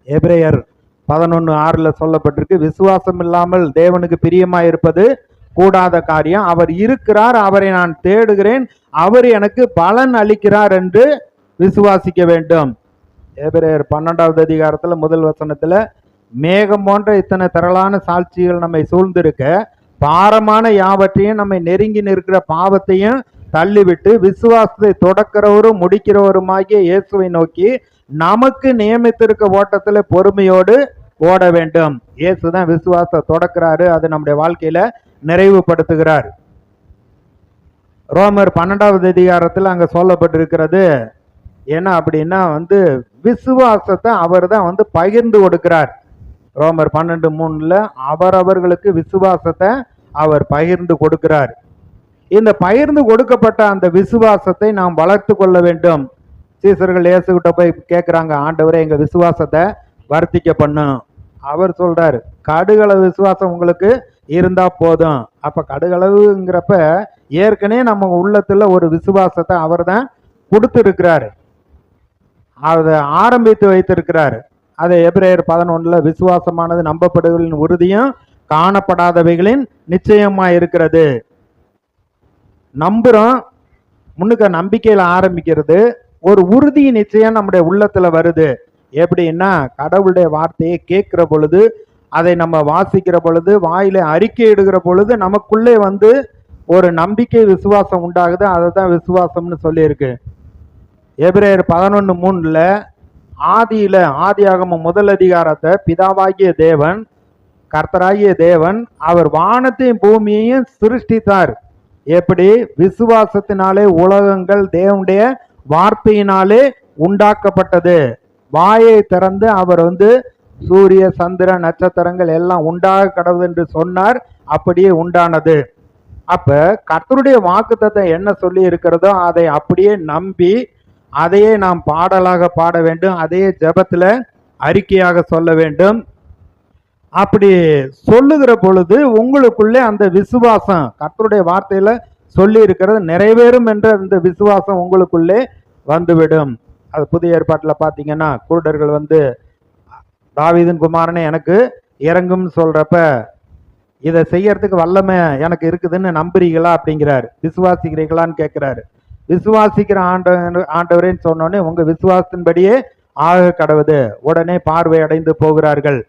எபிரேயர் 11:6 சொல்லப்பட்டிருக்கு, விசுவாசம் இல்லாமல் தேவனுக்கு பிரியமாய் இருப்பது கூடாத காரியம். அவர் இருக்கிறார், அவரை நான் தேடுகிறேன், அவர் எனக்கு பலன் அளிக்கிறார் என்று விசுவாசிக்க வேண்டும். எபிரேயர் 12வது அதிகாரத்துல முதல் வசனத்துல, மேகம் போன்ற இத்தனை திரளான சாட்சிகள் நம்மை சூழ்ந்திருக்க பாரமான யாவற்றையும் நம்மை நெருங்கி நிற்கிற பாவத்தையும் தள்ளிவிட்டு விசுவாசத்தை தொடக்கிறவரும் முடிக்கிறவருமாகிய இயேசுவை நோக்கி நமக்கு நியமித்திருக்க ஓட்டத்துல பொறுமையோடு ஓட வேண்டும். இயேசுதான் விசுவாசத்தை தொடக்கிறாரு, அது நம்முடைய வாழ்க்கையில நிறைவுபடுத்துகிறார். ரோமர் 12வது அதிகாரத்தில் அங்க சொல்லப்பட்டிருக்கிறது என்ன அப்படின்னா, விசுவாசத்தை அவர் தான் பகிர்ந்து கொடுக்கிறார். ரோமர் 12:3 அவரவர்களுக்கு விசுவாசத்தை அவர் பகிர்ந்து கொடுக்கிறார். இந்த பகிர்ந்து கொடுக்கப்பட்ட அந்த விசுவாசத்தை நாம் வளர்த்து கொள்ள வேண்டும். சீசர்கள் இயேசுகிட்ட போய் கேட்குறாங்க, ஆண்டவரே எங்க விசுவாசத்தை வர்த்திக்க பண்ணும். அவர் சொல்றாரு, கடுகளவு விசுவாசம் உங்களுக்கு இருந்தா போதும். அப்ப கடுகளவுங்கிறப்ப ஏற்கனவே நம்ம உள்ளத்துல ஒரு விசுவாசத்தை அவர் தான் கொடுத்திருக்கிறாரு, அதை ஆரம்பித்து வைத்திருக்கிறாரு. அதை எபிரேயர் 11 விசுவாசமானது நம்பப்படுகளின் உறுதியும் காணப்படாதவைகளின் நிச்சயமா இருக்கிறது. நம்புறோம், முன்னுக்க நம்பிக்கையில ஆரம்பிக்கிறது, ஒரு உறுதி நிச்சயம் நம்முடைய உள்ளத்துல வருது. எப்படின்னா, கடவுளுடைய வார்த்தையை கேட்கிற பொழுது, அதை நம்ம வாசிக்கிற பொழுது, வாயில அறிக்கை இடுகிற பொழுது நமக்குள்ளே ஒரு நம்பிக்கை விசுவாசம் உண்டாகுது. அதை தான் விசுவாசம்னு சொல்லியிருக்கு. எபிரேயர் 11:3 ஆதியாகமம் முதல் அதிகாரத்தை பிதாவாகிய தேவன், கர்த்தராகிய தேவன் அவர் வானத்தையும் பூமியையும் சிருஷ்டித்தார். எப்படி? விசுவாசத்தினாலே உலகங்கள் தேவனுடைய வார்த்தையினாலே உண்டாக்கப்பட்டது. வாயை திறந்து அவர் சூரிய சந்திர நட்சத்திரங்கள் எல்லாம் உண்டாக கடவுள் என்று சொன்னார், அப்படியே உண்டானது. அப்ப கர்த்தருடைய வாக்குத்தத்தம் என்ன சொல்லி இருக்கிறதோ அதை அப்படியே நம்பி அதையே நாம் பாடலாக பாட வேண்டும், அதையே ஜெபத்துல அறிக்கையாக சொல்ல வேண்டும். அப்படி சொல்லுகிற பொழுது உங்களுக்குள்ளே அந்த விசுவாசம், கர்த்தருடைய வார்த்தையில சொல்லி இருக்கிறது நிறைவேறும் என்ற அந்த விசுவாசம் உங்களுக்குள்ளே வந்துவிடும். அது புதிய ஏற்பாட்டில் பார்த்தீங்கன்னா, குருடர்கள் தாவீதின் குமாரனே எனக்கு இறங்கும் சொல்றப்ப, இதை செய்யறதுக்கு வல்லமை எனக்கு இருக்குதுன்னு நம்புறீங்களா அப்படிங்கிறாரு. விசுவாசிக்கிறீங்களான்னு கேட்கிறாரு. விசுவாசிக்கிற ஆண்டவரேன்னு சொன்னோடனே உங்க விசுவாசத்தின்படியே ஆக கடவுது, உடனே பார்வை அடைந்து போகிறார்கள்.